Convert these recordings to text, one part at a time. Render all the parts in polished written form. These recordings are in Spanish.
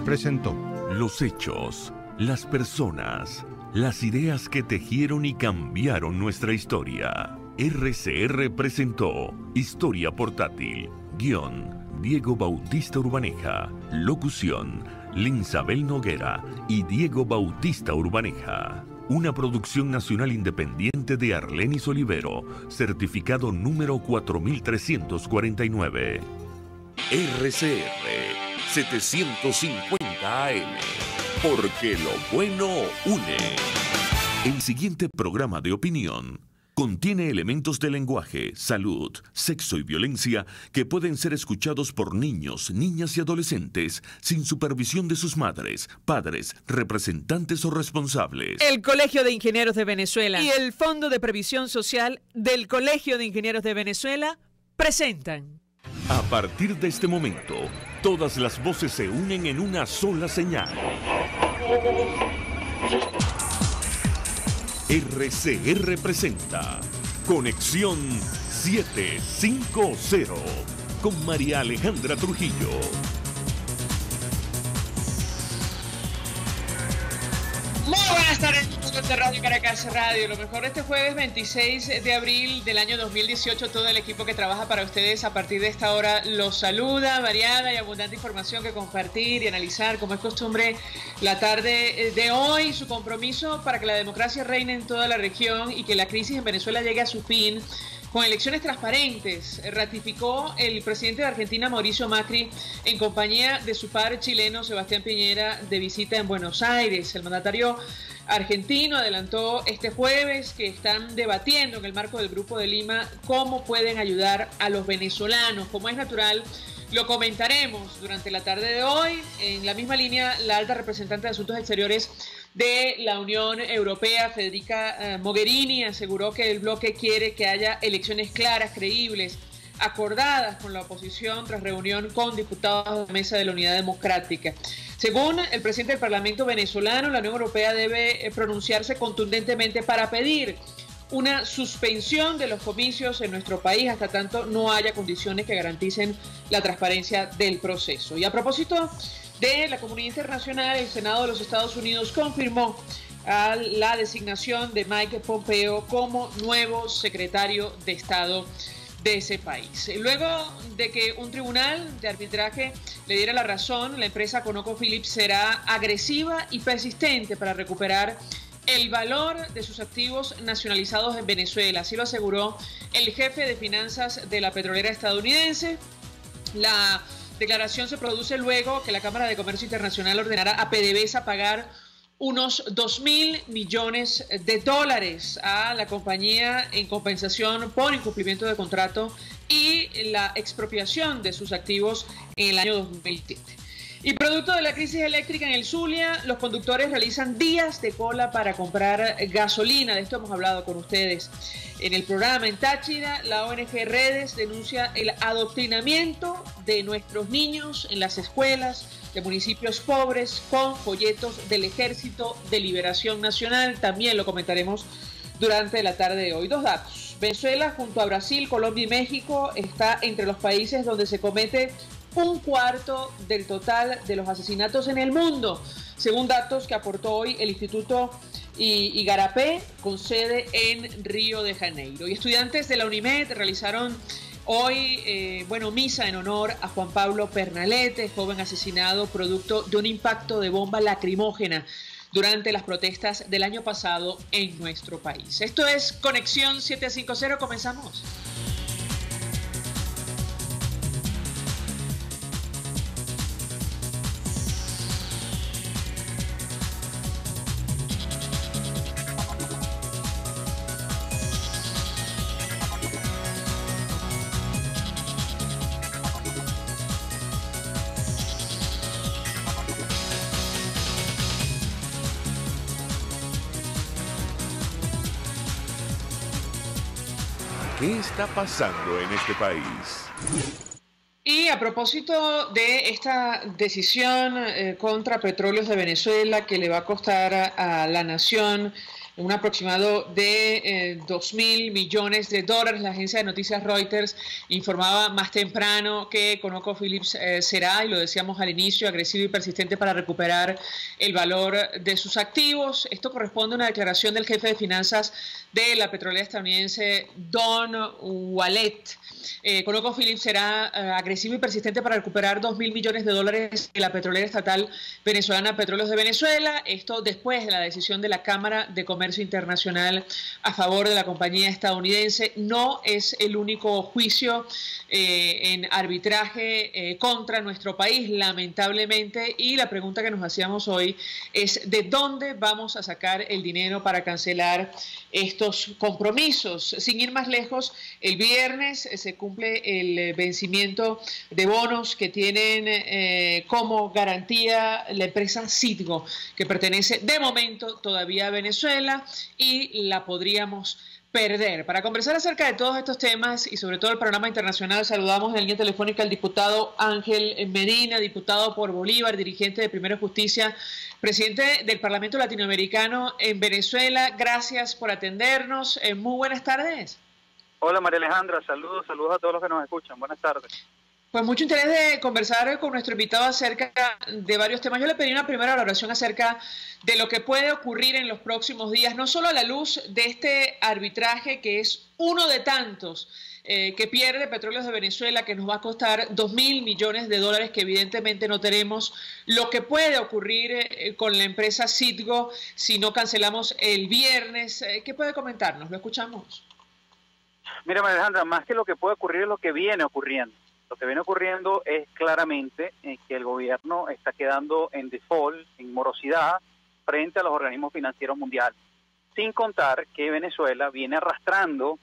presentó Los hechos, las personas, las ideas que tejieron y cambiaron nuestra historia. RCR presentó Historia Portátil. Guión, Diego Bautista Urbaneja. Locución, Linsabel Noguera y Diego Bautista Urbaneja. Una producción nacional independiente de Arlenis Olivero, certificado número 4349. RCR 750 AM, porque lo bueno une. El siguiente programa de opinión contiene elementos de lenguaje, salud, sexo y violencia que pueden ser escuchados por niños, niñas y adolescentes sin supervisión de sus madres, padres, representantes o responsables. El Colegio de Ingenieros de Venezuela y el Fondo de Previsión Social del Colegio de Ingenieros de Venezuela presentan. A partir de este momento, todas las voces se unen en una sola señal. RCR presenta Conexión 750 con María Alejandra Trujillo. Muy buenas tardes, de Radio Caracas Radio. Lo mejor este jueves 26 de abril del año 2018. Todo el equipo que trabaja para ustedes a partir de esta hora los saluda. Variada y abundante información que compartir y analizar, como es costumbre, la tarde de hoy. Su compromiso para que la democracia reine en toda la región y que la crisis en Venezuela llegue a su fin con elecciones transparentes, ratificó el presidente de Argentina, Mauricio Macri, en compañía de su par chileno, Sebastián Piñera, de visita en Buenos Aires. El mandatario argentino adelantó este jueves que están debatiendo en el marco del Grupo de Lima cómo pueden ayudar a los venezolanos. Como es natural, lo comentaremos durante la tarde de hoy. En la misma línea, la alta representante de Asuntos Exteriores de la Unión Europea, Federica Mogherini, aseguró que el bloque quiere que haya elecciones claras, creíbles, acordadas con la oposición tras reunión con diputados de la Mesa de la Unidad Democrática. Según el presidente del Parlamento venezolano, la Unión Europea debe pronunciarse contundentemente para pedir una suspensión de los comicios en nuestro país hasta tanto no haya condiciones que garanticen la transparencia del proceso. Y a propósito de la comunidad internacional, el Senado de los Estados Unidos confirmó la designación de Mike Pompeo como nuevo secretario de Estado de ese país. Luego de que un tribunal de arbitraje le diera la razón, la empresa ConocoPhillips será agresiva y persistente para recuperar el valor de sus activos nacionalizados en Venezuela. Así lo aseguró el jefe de finanzas de la petrolera estadounidense. La declaración se produce luego que la Cámara de Comercio Internacional ordenara a PDVSA pagar unos $2.000 millones a la compañía en compensación por incumplimiento de contrato y la expropiación de sus activos en el año 2007. Y producto de la crisis eléctrica en el Zulia, los conductores realizan días de cola para comprar gasolina. De esto hemos hablado con ustedes en el programa. En Táchira, la ONG Redes denuncia el adoctrinamiento de nuestros niños en las escuelas de municipios pobres con folletos del Ejército de Liberación Nacional. También lo comentaremos durante la tarde de hoy. Dos datos. Venezuela, junto a Brasil, Colombia y México, está entre los países donde se comete un cuarto del total de los asesinatos en el mundo, según datos que aportó hoy el Instituto Igarapé, con sede en Río de Janeiro. Y estudiantes de la UNIMED realizaron hoy, misa en honor a Juan Pablo Pernalete, joven asesinado producto de un impacto de bomba lacrimógena durante las protestas del año pasado en nuestro país. Esto es Conexión 750, comenzamos. ¿Qué está pasando en este país? Y a propósito de esta decisión contra Petróleos de Venezuela que le va a costar a la nación un aproximado de 2.000 millones de dólares. La agencia de noticias Reuters informaba más temprano que ConocoPhillips será, y lo decíamos al inicio, agresivo y persistente para recuperar el valor de sus activos. Esto corresponde a una declaración del jefe de finanzas de la petrolera estadounidense, Don Wallet. ConocoPhillips será agresivo y persistente para recuperar 2.000 millones de dólares de la petrolera estatal venezolana Petróleos de Venezuela. Esto después de la decisión de la Cámara de Comercio Internacional a favor de la compañía estadounidense. No es el único juicio en arbitraje contra nuestro país, lamentablemente, y la pregunta que nos hacíamos hoy es ¿de dónde vamos a sacar el dinero para cancelar estos compromisos? Sin ir más lejos, el viernes se cumple el vencimiento de bonos que tienen como garantía la empresa Citgo, que pertenece de momento todavía a Venezuela, y la podríamos perder. Para conversar acerca de todos estos temas y sobre todo el panorama internacional, saludamos en la línea telefónica al diputado Ángel Medina, diputado por Bolívar, dirigente de Primero Justicia, presidente del Parlamento Latinoamericano en Venezuela. Gracias por atendernos. Muy buenas tardes. Hola María Alejandra, saludos a todos los que nos escuchan. Buenas tardes. Pues mucho interés de conversar con nuestro invitado acerca de varios temas. Yo le pedí una primera valoración acerca de lo que puede ocurrir en los próximos días, no solo a la luz de este arbitraje que es uno de tantos que pierde Petróleos de Venezuela, que nos va a costar 2.000 millones de dólares, que evidentemente no tenemos, lo que puede ocurrir con la empresa Citgo si no cancelamos el viernes. ¿Qué puede comentarnos? Lo escuchamos. Mira, María Alejandra, más que lo que puede ocurrir es lo que viene ocurriendo. Lo que viene ocurriendo es claramente que el gobierno está quedando en default, en morosidad, frente a los organismos financieros mundiales. Sin contar que Venezuela viene arrastrando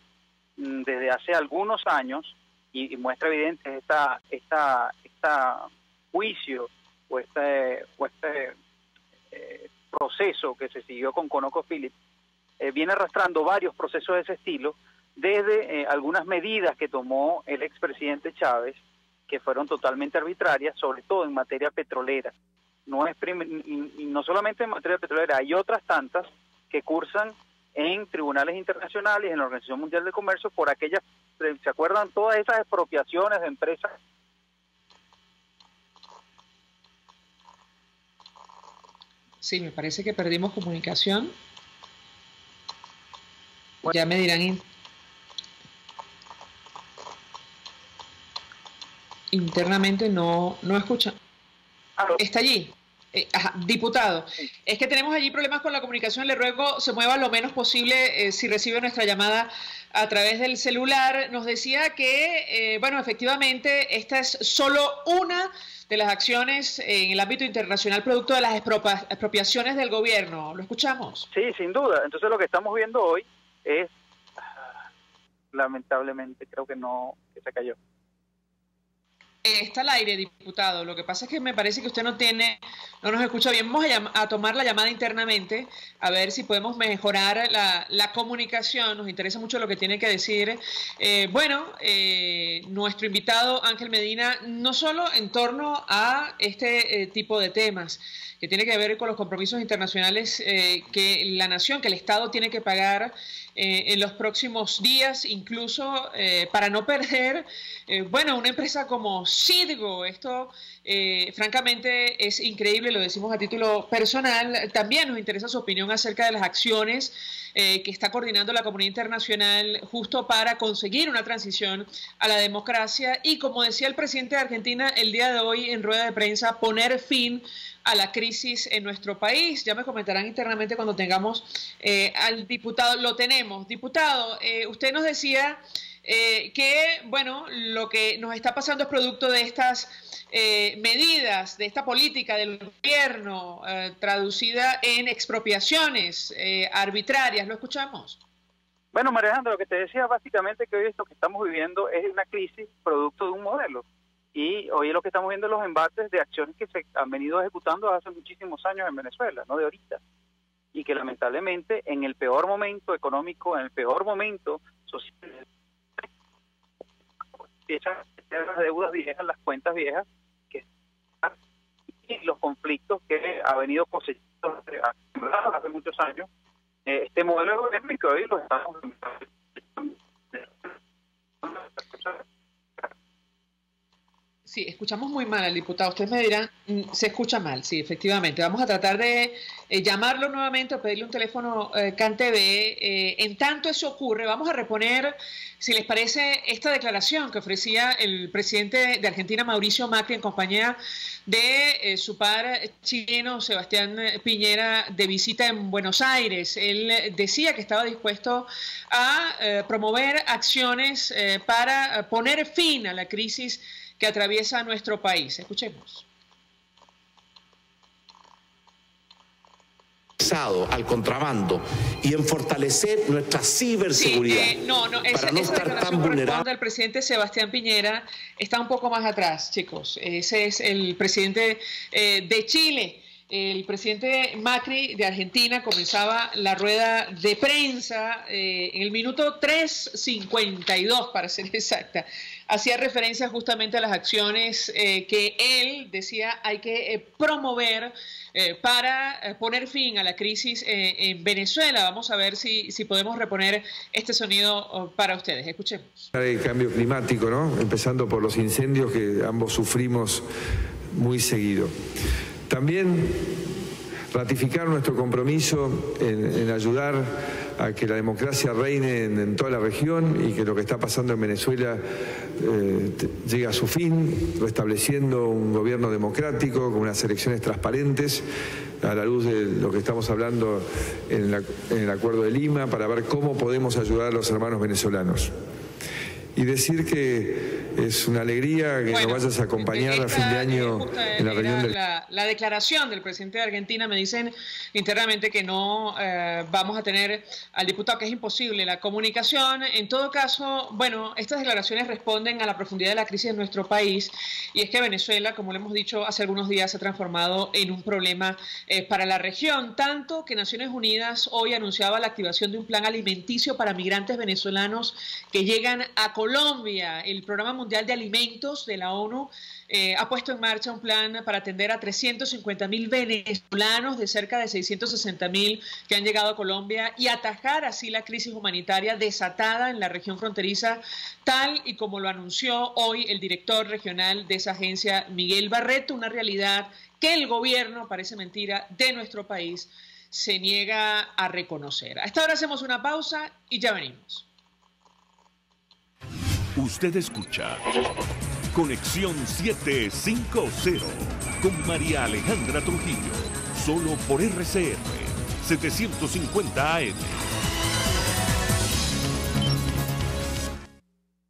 desde hace algunos años, y muestra evidente esta juicio o este proceso que se siguió con ConocoPhillips, viene arrastrando varios procesos de ese estilo, desde algunas medidas que tomó el expresidente Chávez, que fueron totalmente arbitrarias, sobre todo en materia petrolera. Y no solamente en materia petrolera, hay otras tantas que cursan en tribunales internacionales, en la Organización Mundial del Comercio, por aquellas, ¿se acuerdan? Todas esas expropiaciones de empresas. Sí, me parece que perdimos comunicación. Ya me dirán internamente, no escuchan. Está allí. Diputado, es que tenemos allí problemas con la comunicación. Le ruego se mueva lo menos posible si recibe nuestra llamada a través del celular. Nos decía que, bueno, efectivamente, esta es solo una de las acciones en el ámbito internacional producto de las expropiaciones del gobierno. ¿Lo escuchamos? Sí, sin duda. Entonces lo que estamos viendo hoy es, lamentablemente, creo que que se cayó. Está al aire, diputado. Lo que pasa es que me parece que usted no nos escucha bien. Vamos a tomar la llamada internamente, a ver si podemos mejorar la comunicación. Nos interesa mucho lo que tiene que decir. Nuestro invitado Ángel Medina, no solo en torno a este tipo de temas, que tiene que ver con los compromisos internacionales que la nación, que el Estado tiene que pagar en los próximos días, incluso para no perder, una empresa como Citgo. Esto, francamente, es increíble, lo decimos a título personal. También nos interesa su opinión acerca de las acciones que está coordinando la comunidad internacional justo para conseguir una transición a la democracia y, como decía el presidente de Argentina el día de hoy en rueda de prensa, poner fin a la crisis en nuestro país. Ya me comentarán internamente cuando tengamos al diputado. Lo tenemos. Diputado, usted nos decía que, bueno, lo que nos está pasando es producto de estas medidas, de esta política del gobierno traducida en expropiaciones arbitrarias. ¿Lo escuchamos? Bueno, María Alejandra, lo que te decía básicamente que hoy esto que estamos viviendo es una crisis producto de un modelo. Y hoy lo que estamos viendo es los embates de acciones que se han venido ejecutando hace muchísimos años en Venezuela, no de ahorita. Y que lamentablemente en el peor momento económico, en el peor momento social, empiezan las deudas viejas, las cuentas viejas, y los conflictos que ha venido cosechando hace muchos años este modelo de gobierno y que hoy lo estamos... Sí, escuchamos muy mal al diputado. Ustedes me dirán, se escucha mal, sí, efectivamente. Vamos a tratar de llamarlo nuevamente o pedirle un teléfono CanTV. En tanto eso ocurre, vamos a reponer, si les parece, esta declaración que ofrecía el presidente de Argentina, Mauricio Macri, en compañía de su par chileno, Sebastián Piñera, de visita en Buenos Aires. Él decía que estaba dispuesto a promover acciones para poner fin a la crisis que atraviesa nuestro país. Escuchemos. Al contrabando y en fortalecer nuestra ciberseguridad. Esa declaración corresponde al presidente Sebastián Piñera. Está un poco más atrás, chicos. Ese es el presidente de Chile. El presidente Macri de Argentina comenzaba la rueda de prensa en el minuto 3:52, para ser exacta. Hacía referencia justamente a las acciones que él decía hay que promover para poner fin a la crisis en Venezuela. Vamos a ver si podemos reponer este sonido para ustedes. Escuchemos. El cambio climático, ¿no? Empezando por los incendios que ambos sufrimos muy seguido. También ratificar nuestro compromiso en ayudar a que la democracia reine en toda la región y que lo que está pasando en Venezuela llegue a su fin, restableciendo un gobierno democrático con unas elecciones transparentes, a la luz de lo que estamos hablando en el Acuerdo de Lima, para ver cómo podemos ayudar a los hermanos venezolanos. Y decir que es una alegría que nos vayas a acompañar a fin de año en la reunión del... La declaración del presidente de Argentina. Me dicen internamente que no vamos a tener al diputado, que es imposible la comunicación. En todo caso, bueno, estas declaraciones responden a la profundidad de la crisis en nuestro país, y es que Venezuela, como le hemos dicho hace algunos días, se ha transformado en un problema para la región, tanto que Naciones Unidas hoy anunciaba la activación de un plan alimenticio para migrantes venezolanos que llegan a Colombia. El Programa Mundial de Alimentos de la ONU ha puesto en marcha un plan para atender a 350.000 venezolanos de cerca de 660.000 que han llegado a Colombia y atajar así la crisis humanitaria desatada en la región fronteriza, tal y como lo anunció hoy el director regional de esa agencia, Miguel Barreto, una realidad que el gobierno, parece mentira, de nuestro país se niega a reconocer. A esta hora hacemos una pausa y ya venimos. Usted escucha Conexión 750 con María Alejandra Trujillo, solo por RCR 750 AM.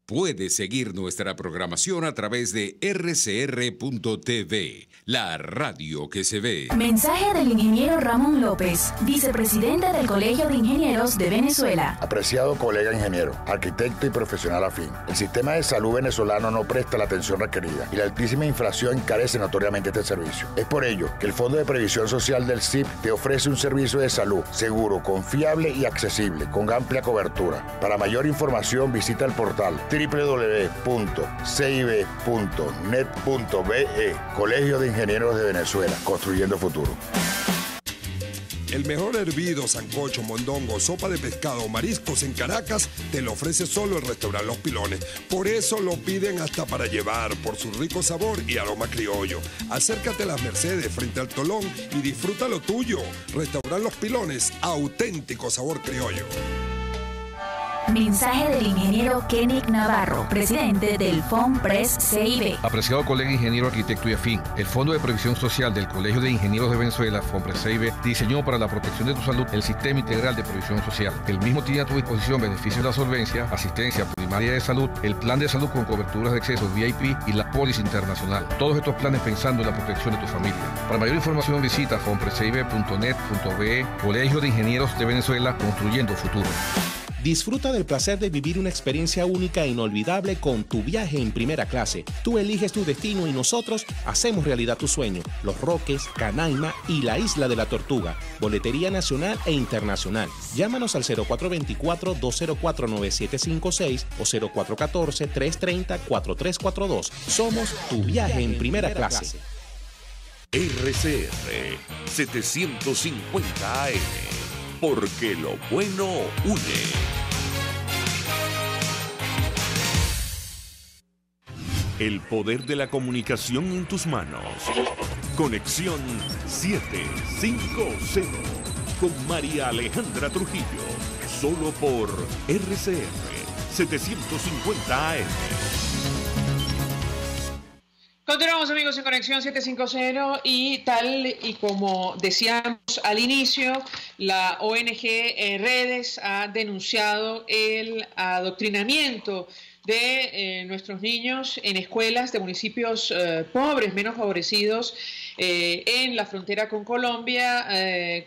Puede seguir nuestra programación a través de rcr.tv, la radio que se ve. Mensaje del ingeniero Ramón López, vicepresidente del Colegio de Ingenieros de Venezuela. Apreciado colega ingeniero, arquitecto y profesional afín, el sistema de salud venezolano no presta la atención requerida y la altísima inflación encarece notoriamente este servicio. Es por ello que el Fondo de Previsión Social del CIP te ofrece un servicio de salud seguro, confiable y accesible, con amplia cobertura. Para mayor información visita el portal www.cib.net.be. Colegio de Ingenieros de Venezuela, construyendo futuro. El mejor hervido, sancocho, mondongo, sopa de pescado o mariscos en Caracas te lo ofrece solo el restaurante Los Pilones. Por eso lo piden hasta para llevar, por su rico sabor y aroma criollo. Acércate a Las Mercedes frente al Tolón y disfruta lo tuyo. Restaurante Los Pilones, auténtico sabor criollo. Mensaje del ingeniero Kenick Navarro, presidente del FONPRES CIB. Apreciado colega ingeniero, arquitecto y afín, el Fondo de Previsión Social del Colegio de Ingenieros de Venezuela, FONPRES CIB, diseñó para la protección de tu salud el Sistema Integral de Previsión Social. El mismo tiene a tu disposición beneficios de la solvencia, asistencia primaria de salud, el plan de salud con coberturas de acceso VIP y la póliza internacional. Todos estos planes pensando en la protección de tu familia. Para mayor información visita fonprescib.net.be. Colegio de Ingenieros de Venezuela, construyendo futuro. Disfruta del placer de vivir una experiencia única e inolvidable con tu viaje en primera clase. Tú eliges tu destino y nosotros hacemos realidad tu sueño. Los Roques, Canaima y la Isla de la Tortuga. Boletería nacional e internacional. Llámanos al 0424-204-9756 o 0414-330-4342. Somos tu viaje en primera clase. RCR 750 AM. porque lo bueno une. El poder de la comunicación en tus manos. Conexión 750 con María Alejandra Trujillo. Solo por RCR 750 AM. Continuamos, amigos, en Conexión 750 y tal y como decíamos al inicio, la ONG Redes ha denunciado el adoctrinamiento de nuestros niños en escuelas de municipios pobres, menos favorecidos, en la frontera con Colombia,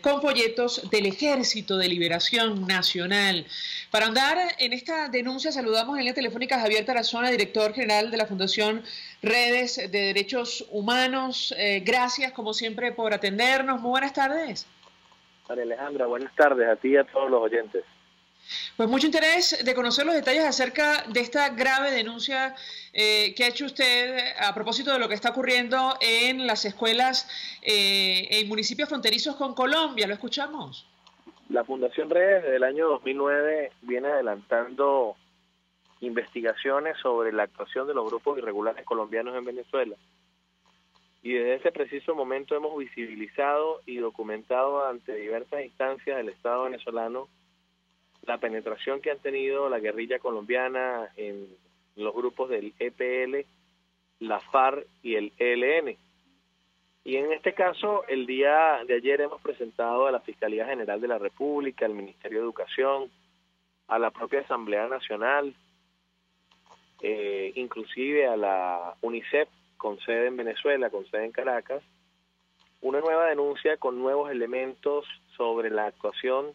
con folletos del Ejército de Liberación Nacional. Para andar en esta denuncia, saludamos en la telefónica a Javier Tarazona, director general de la Fundación Redes de Derechos Humanos. Gracias, como siempre, por atendernos. Muy buenas tardes. María Alejandra, buenas tardes a ti y a todos los oyentes. Pues mucho interés de conocer los detalles acerca de esta grave denuncia que ha hecho usted a propósito de lo que está ocurriendo en las escuelas en municipios fronterizos con Colombia. ¿Lo escuchamos? La Fundación Redes desde el año 2009 viene adelantando investigaciones sobre la actuación de los grupos irregulares colombianos en Venezuela. Y desde ese preciso momento hemos visibilizado y documentado ante diversas instancias del Estado venezolano la penetración que han tenido la guerrilla colombiana en los grupos del EPL, la FARC y el ELN. Y en este caso, el día de ayer hemos presentado a la Fiscalía General de la República, al Ministerio de Educación, a la propia Asamblea Nacional, inclusive a la UNICEF, con sede en Venezuela, con sede en Caracas, una nueva denuncia con nuevos elementos sobre la actuación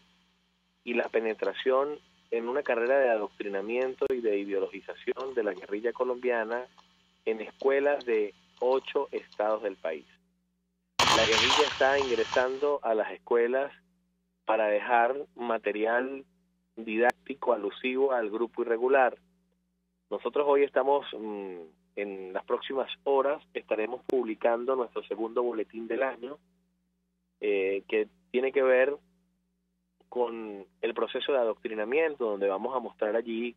y la penetración en una carrera de adoctrinamiento y de ideologización de la guerrilla colombiana en escuelas de 8 estados del país. La guerrilla está ingresando a las escuelas para dejar material didáctico alusivo al grupo irregular. Nosotros hoy estamos, en las próximas horas, estaremos publicando nuestro segundo boletín del año, que tiene que ver con el proceso de adoctrinamiento, donde vamos a mostrar allí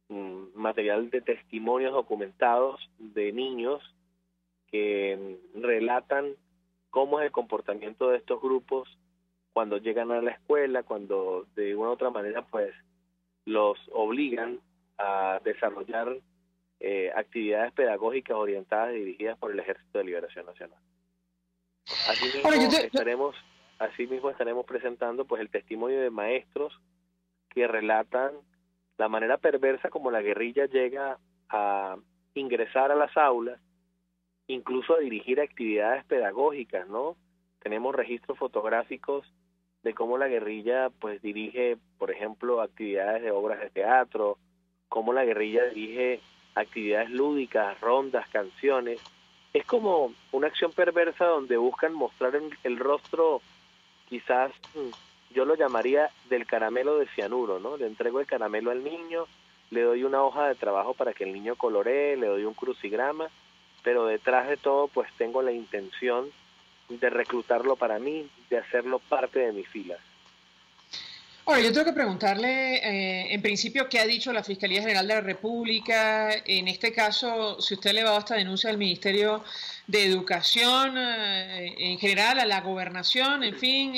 material de testimonios documentados de niños que relatan cómo es el comportamiento de estos grupos cuando llegan a la escuela, cuando de una u otra manera pues los obligan a desarrollar actividades pedagógicas orientadas y dirigidas por el Ejército de Liberación Nacional. Asimismo estaremos presentando pues el testimonio de maestros que relatan la manera perversa como la guerrilla llega a ingresar a las aulas, incluso a dirigir actividades pedagógicas, ¿no? Tenemos registros fotográficos de cómo la guerrilla pues dirige, por ejemplo, actividades de obras de teatro, cómo la guerrilla dirige actividades lúdicas, rondas, canciones. Es como una acción perversa donde buscan mostrar el rostro, quizás yo lo llamaría del caramelo de cianuro, ¿no? Le entrego el caramelo al niño, le doy una hoja de trabajo para que el niño coloree, le doy un crucigrama, pero detrás de todo pues tengo la intención de reclutarlo para mí, de hacerlo parte de mis filas. Ahora, yo tengo que preguntarle, en principio, ¿qué ha dicho la Fiscalía General de la República? En este caso, si usted ha elevado esta denuncia al Ministerio de Educación, en general, a la Gobernación, en fin,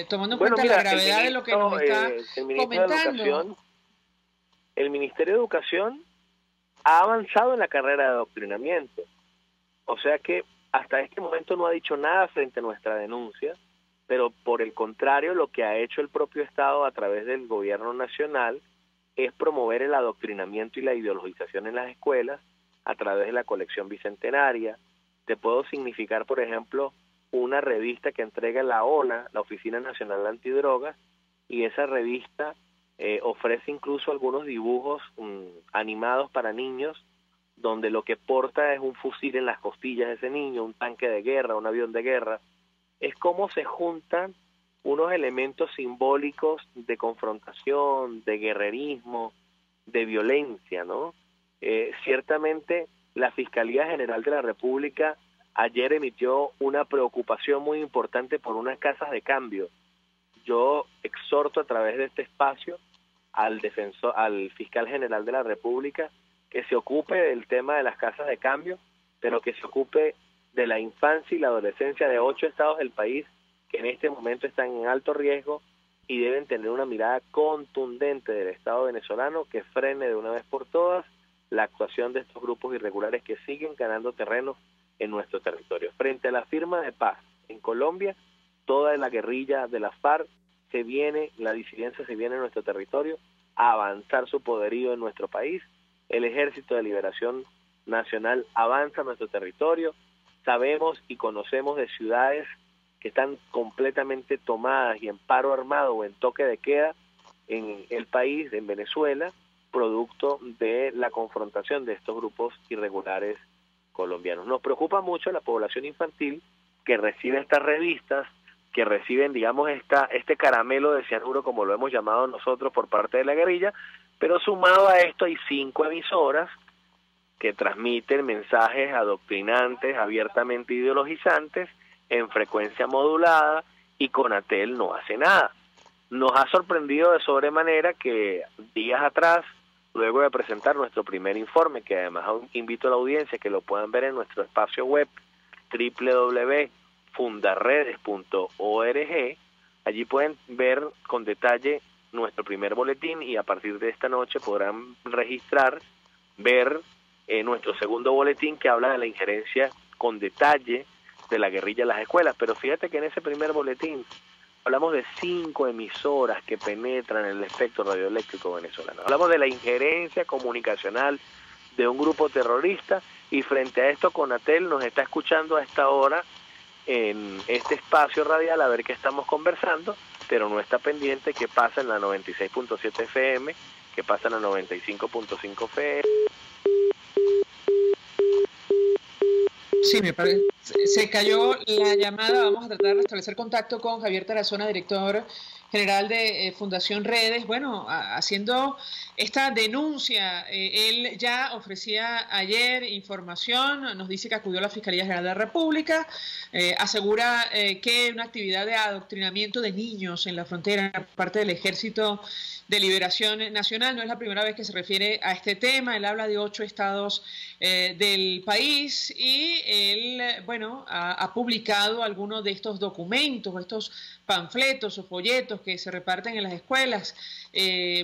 tomando en cuenta la gravedad de lo que nos está comentando. El Ministerio de Educación ha avanzado en la carrera de adoctrinamiento. O sea que hasta este momento no ha dicho nada frente a nuestra denuncia, pero por el contrario, lo que ha hecho el propio Estado a través del gobierno nacional es promover el adoctrinamiento y la ideologización en las escuelas a través de la colección bicentenaria. Te puedo significar, por ejemplo, una revista que entrega la ONA, la Oficina Nacional Antidrogas, y esa revista ofrece incluso algunos dibujos animados para niños, donde lo que porta es un fusil en las costillas de ese niño, un tanque de guerra, un avión de guerra. Es cómo se juntan unos elementos simbólicos de confrontación, de guerrerismo, de violencia, ¿no? Ciertamente la Fiscalía General de la República ayer emitió una preocupación muy importante por unas casas de cambio, yo exhorto a través de este espacio al fiscal general de la República que se ocupe del tema de las casas de cambio, pero que se ocupe de la infancia y la adolescencia de 8 estados del país que en este momento están en alto riesgo y deben tener una mirada contundente del Estado venezolano que frene de una vez por todas la actuación de estos grupos irregulares que siguen ganando terreno en nuestro territorio. Frente a la firma de paz en Colombia, toda la guerrilla de la FARC la disidencia se viene en nuestro territorio a avanzar su poderío en nuestro país. El Ejército de Liberación Nacional avanza en nuestro territorio. Sabemos y conocemos de ciudades que están completamente tomadas y en paro armado o en toque de queda en el país, en Venezuela, producto de la confrontación de estos grupos irregulares colombianos. Nos preocupa mucho la población infantil que recibe estas revistas, que reciben, digamos, este caramelo de cianuro, como lo hemos llamado nosotros, por parte de la guerrilla, pero sumado a esto hay 5 emisoras que transmiten mensajes adoctrinantes, abiertamente ideologizantes, en frecuencia modulada, y Conatel no hace nada. Nos ha sorprendido de sobremanera que días atrás, luego de presentar nuestro primer informe, que además invito a la audiencia que lo puedan ver en nuestro espacio web www.fundaredes.org, allí pueden ver con detalle nuestro primer boletín y a partir de esta noche podrán ver nuestro segundo boletín que habla de la injerencia con detalle de la guerrilla en las escuelas. Pero fíjate que en ese primer boletín hablamos de 5 emisoras que penetran en el espectro radioeléctrico venezolano. Hablamos de la injerencia comunicacional de un grupo terrorista y frente a esto Conatel nos está escuchando a esta hora en este espacio radial a ver qué estamos conversando, pero no está pendiente qué pasa en la 96.7 FM, qué pasa en la 95.5 FM. Sí, me parece. Se cayó la llamada. Vamos a tratar de establecer contacto con Javier Tarazona, director general de Fundación Redes. Bueno, haciendo esta denuncia, él ya ofrecía ayer información, nos dice que acudió a la Fiscalía General de la República, asegura que una actividad de adoctrinamiento de niños en la frontera por parte del Ejército de Liberación Nacional. No es la primera vez que se refiere a este tema. Él habla de 8 estados del país y él, bueno, ha publicado algunos de estos documentos, estos panfletos o folletos que se reparten en las escuelas.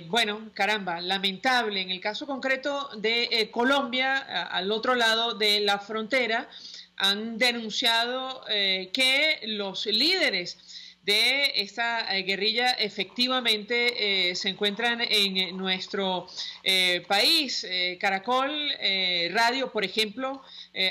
Bueno, caramba, lamentable. En el caso concreto de Colombia, al otro lado de la frontera, han denunciado que los líderes de esta guerrilla efectivamente se encuentran en nuestro país. Caracol Radio, por ejemplo,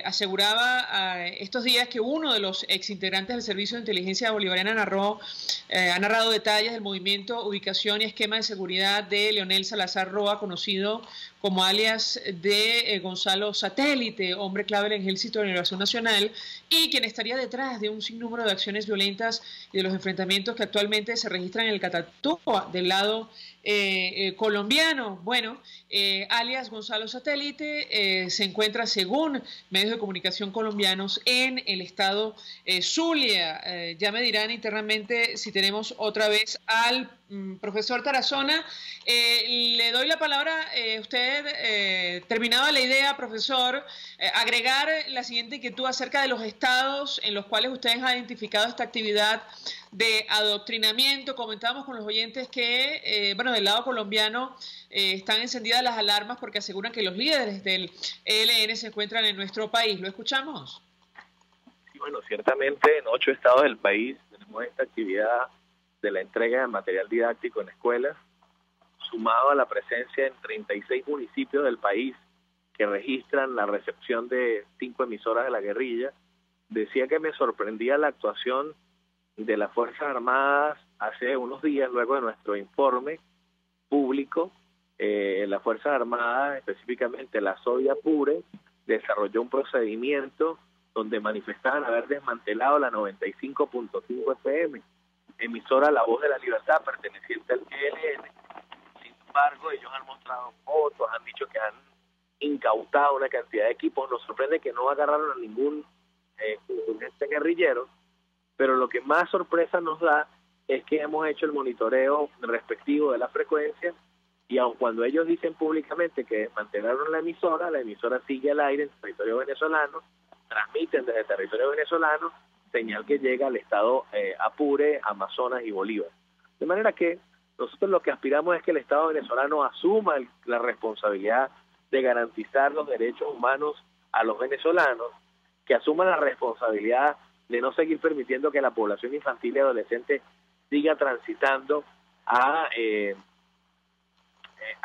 aseguraba estos días que uno de los exintegrantes del Servicio de Inteligencia Bolivariana ha narrado detalles del movimiento, ubicación y esquema de seguridad de Leonel Salazar Roa, conocido como alias de Gonzalo Satélite, hombre clave del Ejército de Liberación Nacional, y quien estaría detrás de un sinnúmero de acciones violentas y de los enfrentamientos que actualmente se registran en el Catatumbo del lado colombiano. Bueno, alias Gonzalo Satélite se encuentra, según medios de comunicación colombianos, en el estado Zulia. Ya me dirán internamente si tenemos otra vez al profesor Tarazona. Le doy la palabra a usted, terminada la idea, profesor, agregar la siguiente inquietud acerca de los estados en los cuales ustedes han identificado esta actividad de adoctrinamiento. Comentábamos con los oyentes que, bueno, del lado colombiano están encendidas las alarmas porque aseguran que los líderes del ELN se encuentran en nuestro país. ¿Lo escuchamos? Sí, bueno, ciertamente en 8 estados del país tenemos esta actividad de la entrega de material didáctico en escuelas, sumado a la presencia en 36 municipios del país que registran la recepción de 5 emisoras de la guerrilla. Decía que me sorprendía la actuación de las Fuerzas Armadas hace unos días, luego de nuestro informe público. Las Fuerzas Armadas, específicamente la SODI Apure, desarrolló un procedimiento donde manifestaban haber desmantelado la 95.5 FM, emisora La Voz de la Libertad, perteneciente al ELN. Sin embargo, ellos han mostrado fotos, han dicho que han incautado una cantidad de equipos. Nos sorprende que no agarraron a ningún guerrillero, pero lo que más sorpresa nos da es que hemos hecho el monitoreo respectivo de la frecuencia, y aun cuando ellos dicen públicamente que mantuvieron la emisora sigue al aire en territorio venezolano, transmiten desde territorio venezolano, señal que llega al estado Apure, Amazonas y Bolívar. De manera que nosotros lo que aspiramos es que el Estado venezolano asuma la responsabilidad de garantizar los derechos humanos a los venezolanos, que asuma la responsabilidad de no seguir permitiendo que la población infantil y adolescente siga transitando a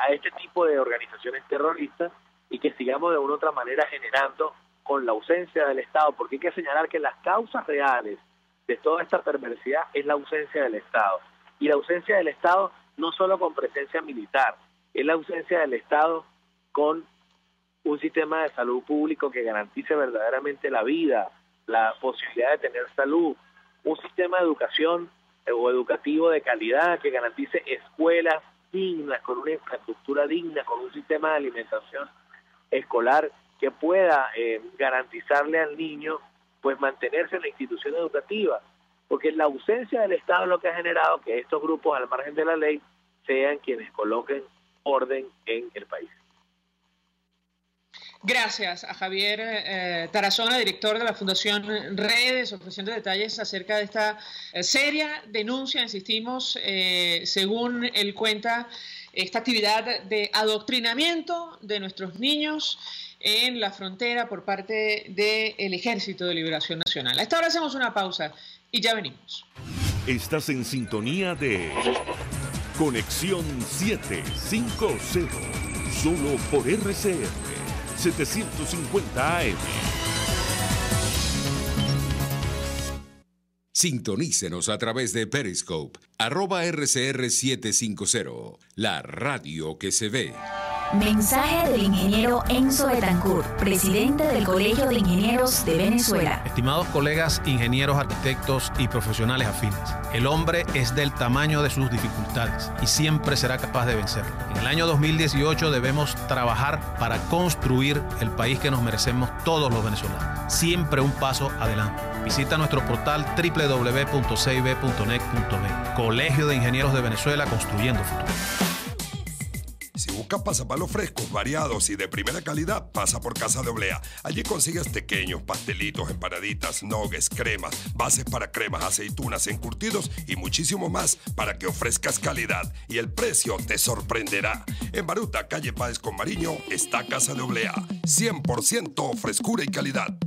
este tipo de organizaciones terroristas, y que sigamos de una u otra manera generando con la ausencia del Estado, porque hay que señalar que las causas reales de toda esta perversidad es la ausencia del Estado. Y la ausencia del Estado no solo con presencia militar, es la ausencia del Estado con un sistema de salud público que garantice verdaderamente la vida, la posibilidad de tener salud, un sistema de educación o educativo de calidad que garantice escuelas dignas, con una infraestructura digna, con un sistema de alimentación escolar que pueda garantizarle al niño pues mantenerse en la institución educativa, porque la ausencia del Estado es lo que ha generado que estos grupos al margen de la ley sean quienes coloquen orden en el país. Gracias a Javier Tarazona, director de la Fundación Redes, ofreciendo detalles acerca de esta seria denuncia, insistimos, según él cuenta, esta actividad de adoctrinamiento de nuestros niños en la frontera por parte del Ejército de Liberación Nacional. A esta hora hacemos una pausa y ya venimos. Estás en sintonía de Conexión 750, solo por RCR 750 AM. Sintonícenos a través de Periscope, @RCR750, la radio que se ve. Mensaje del ingeniero Enzo Betancourt, presidente del Colegio de Ingenieros de Venezuela. Estimados colegas, ingenieros, arquitectos y profesionales afines, el hombre es del tamaño de sus dificultades y siempre será capaz de vencerlo. En el año 2018 debemos trabajar para construir el país que nos merecemos todos los venezolanos. Siempre un paso adelante. Visita nuestro portal www.cib.net.be. Colegio de Ingenieros de Venezuela, construyendo futuro. Si buscas pasapalos frescos, variados y de primera calidad, pasa por Casa de Oblea. Allí consigues pequeños, pastelitos, empanaditas, nuggets, cremas, bases para cremas, aceitunas, encurtidos y muchísimo más para que ofrezcas calidad. Y el precio te sorprenderá. En Baruta, calle Páez con Mariño, está Casa de Oblea. 100% frescura y calidad.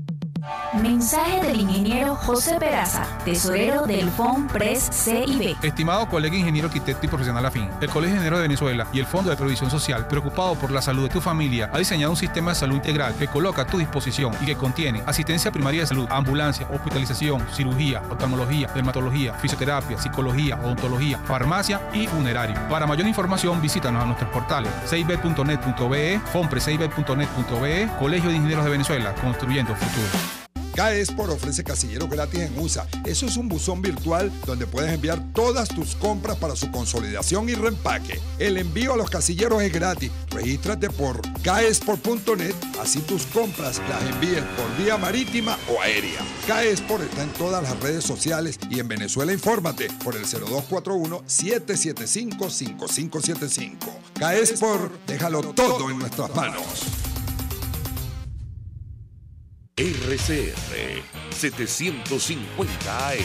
Mensaje del ingeniero José Peraza, tesorero del FONPRES CIB. Estimado colega ingeniero, arquitecto y profesional afín, el Colegio de Ingenieros de Venezuela y el Fondo de Previsión Social, preocupado por la salud de tu familia, ha diseñado un sistema de salud integral que coloca a tu disposición y que contiene asistencia primaria de salud, ambulancia, hospitalización, cirugía, oftalmología, dermatología, fisioterapia, psicología, odontología, farmacia y funerario. Para mayor información, visítanos a nuestros portales cib.net.be, fonprescib.net.be, Colegio de Ingenieros de Venezuela, construyendo futuro. Caesport ofrece casilleros gratis en USA. Eso es un buzón virtual donde puedes enviar todas tus compras para su consolidación y reempaque. El envío a los casilleros es gratis. Regístrate por caesport.net, así tus compras las envíes por vía marítima o aérea. Caesport está en todas las redes sociales y en Venezuela infórmate por el 0241-775-5575. Caesport, déjalo todo en nuestras manos. RCR 750 AM,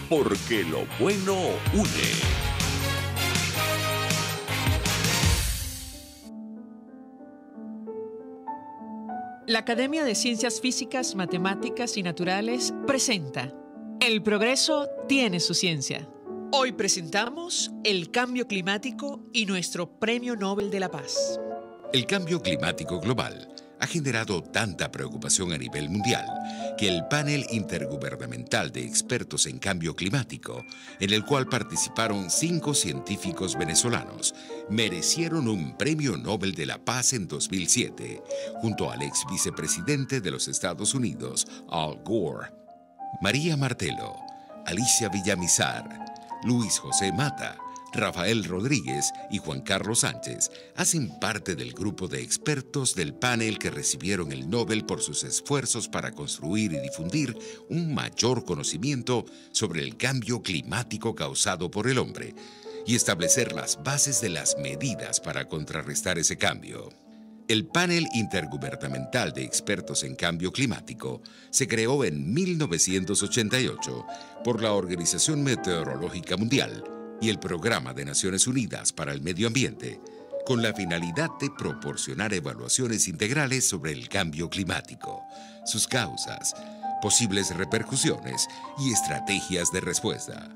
porque lo bueno une. La Academia de Ciencias Físicas, Matemáticas y Naturales presenta El progreso tiene su ciencia. Hoy presentamos el cambio climático y nuestro Premio Nobel de la Paz. El cambio climático global ha generado tanta preocupación a nivel mundial que el panel intergubernamental de expertos en cambio climático, en el cual participaron 5 científicos venezolanos, merecieron un Premio Nobel de la Paz en 2007, junto al ex vicepresidente de los Estados Unidos, Al Gore. María Martelo, Alicia Villamizar, Luis José Mata, Rafael Rodríguez y Juan Carlos Sánchez hacen parte del grupo de expertos del panel que recibieron el Nobel por sus esfuerzos para construir y difundir un mayor conocimiento sobre el cambio climático causado por el hombre y establecer las bases de las medidas para contrarrestar ese cambio. El Panel Intergubernamental de Expertos en Cambio Climático se creó en 1988 por la Organización Meteorológica Mundial y el Programa de Naciones Unidas para el Medio Ambiente, con la finalidad de proporcionar evaluaciones integrales sobre el cambio climático, sus causas, posibles repercusiones y estrategias de respuesta.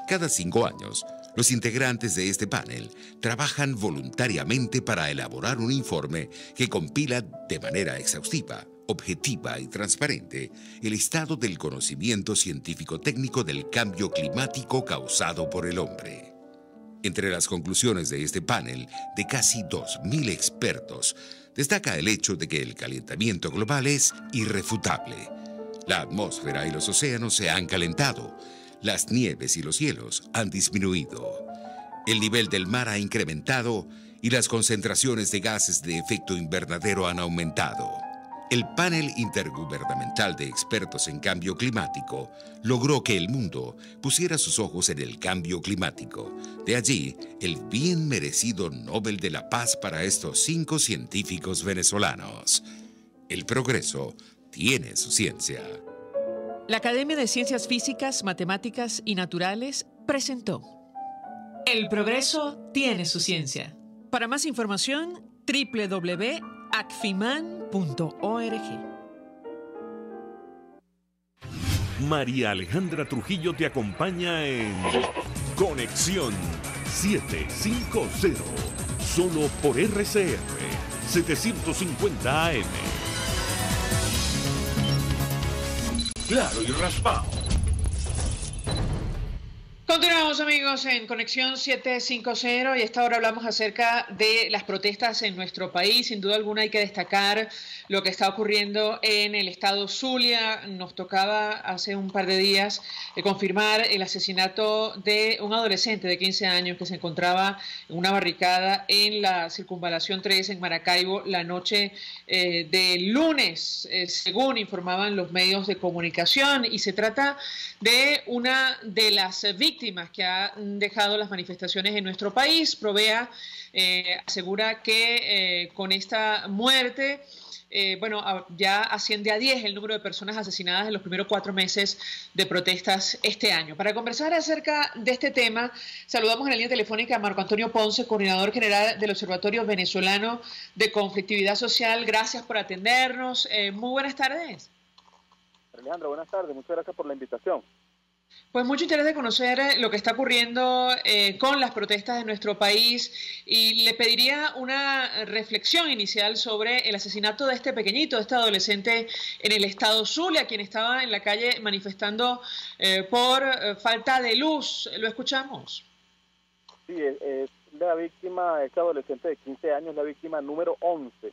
Cada 5 años, los integrantes de este panel trabajan voluntariamente para elaborar un informe que compila de manera exhaustiva, objetiva y transparente el estado del conocimiento científico-técnico del cambio climático causado por el hombre. Entre las conclusiones de este panel de casi 2.000 expertos, destaca el hecho de que el calentamiento global es irrefutable. La atmósfera y los océanos se han calentado, las nieves y los hielos han disminuido, el nivel del mar ha incrementado y las concentraciones de gases de efecto invernadero han aumentado. El Panel Intergubernamental de Expertos en Cambio Climático logró que el mundo pusiera sus ojos en el cambio climático. De allí, el bien merecido Nobel de la Paz para estos 5 científicos venezolanos. El progreso tiene su ciencia. La Academia de Ciencias Físicas, Matemáticas y Naturales presentó El progreso tiene su ciencia. Para más información, www.acfiman.org. María Alejandra Trujillo te acompaña en Conexión 750, solo por RCR 750 AM. Claro y raspado. Continuamos, amigos, en Conexión 750 y a esta hora hablamos acerca de las protestas en nuestro país. Sin duda alguna hay que destacar lo que está ocurriendo en el estado Zulia. Nos tocaba hace un par de días confirmar el asesinato de un adolescente de 15 años que se encontraba en una barricada en la Circunvalación 3 en Maracaibo la noche del lunes, según informaban los medios de comunicación. Y se trata de una de las víctimas que han dejado las manifestaciones en nuestro país. Provea asegura que con esta muerte, ya asciende a 10 el número de personas asesinadas en los primeros 4 meses de protestas este año. Para conversar acerca de este tema, saludamos en la línea telefónica a Marco Antonio Ponce, coordinador general del Observatorio Venezolano de Conflictividad Social. Gracias por atendernos. Muy buenas tardes. Alejandra, buenas tardes. Muchas gracias por la invitación. Pues mucho interés de conocer lo que está ocurriendo con las protestas de nuestro país, y le pediría una reflexión inicial sobre el asesinato de este pequeñito, de este adolescente en el estado Zulia, quien estaba en la calle manifestando por falta de luz. ¿Lo escuchamos? Sí, es la víctima, este adolescente de 15 años, la víctima número 11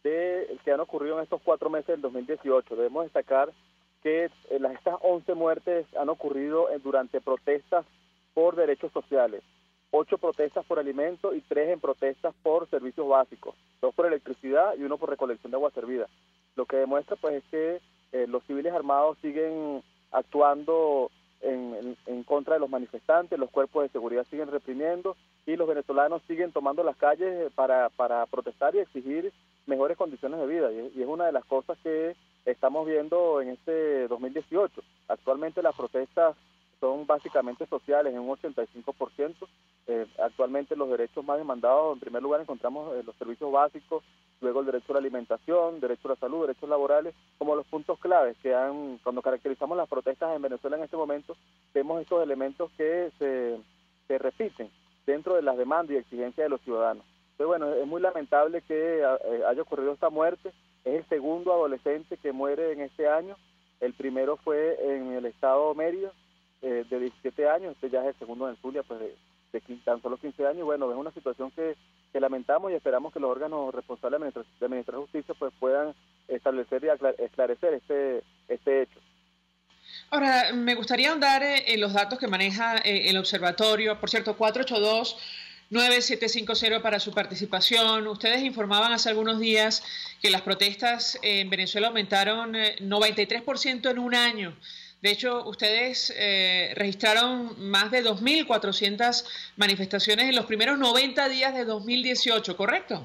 que han ocurrido en estos 4 meses del 2018. Debemos destacar que estas 11 muertes han ocurrido durante protestas por derechos sociales, 8 protestas por alimentos y 3 en protestas por servicios básicos, 2 por electricidad y 1 por recolección de agua servida. Lo que demuestra pues es que los civiles armados siguen actuando en contra de los manifestantes, los cuerpos de seguridad siguen reprimiendo y los venezolanos siguen tomando las calles para protestar y exigir mejores condiciones de vida, y es una de las cosas que estamos viendo en este 2018. Actualmente las protestas son básicamente sociales en un 85%. Actualmente los derechos más demandados, en primer lugar encontramos los servicios básicos, luego el derecho a la alimentación, derecho a la salud, derechos laborales, como los puntos claves que cuando caracterizamos las protestas en Venezuela en este momento, vemos estos elementos que se repiten dentro de las demandas y exigencias de los ciudadanos. Entonces, bueno, es muy lamentable que haya ocurrido esta muerte. Es el segundo adolescente que muere en este año. El primero fue en el estado Mérida, de 17 años. Este ya es el segundo en el Zulia, pues de tan solo 15 años. Bueno, es una situación que lamentamos y esperamos que los órganos responsables de administrar justicia pues puedan establecer y esclarecer este hecho. Ahora, me gustaría ahondar en los datos que maneja el observatorio. Por cierto, 482-9750 para su participación. Ustedes informaban hace algunos días que las protestas en Venezuela aumentaron 93% en un año. De hecho, ustedes registraron más de 2.400 manifestaciones en los primeros 90 días de 2018, ¿correcto?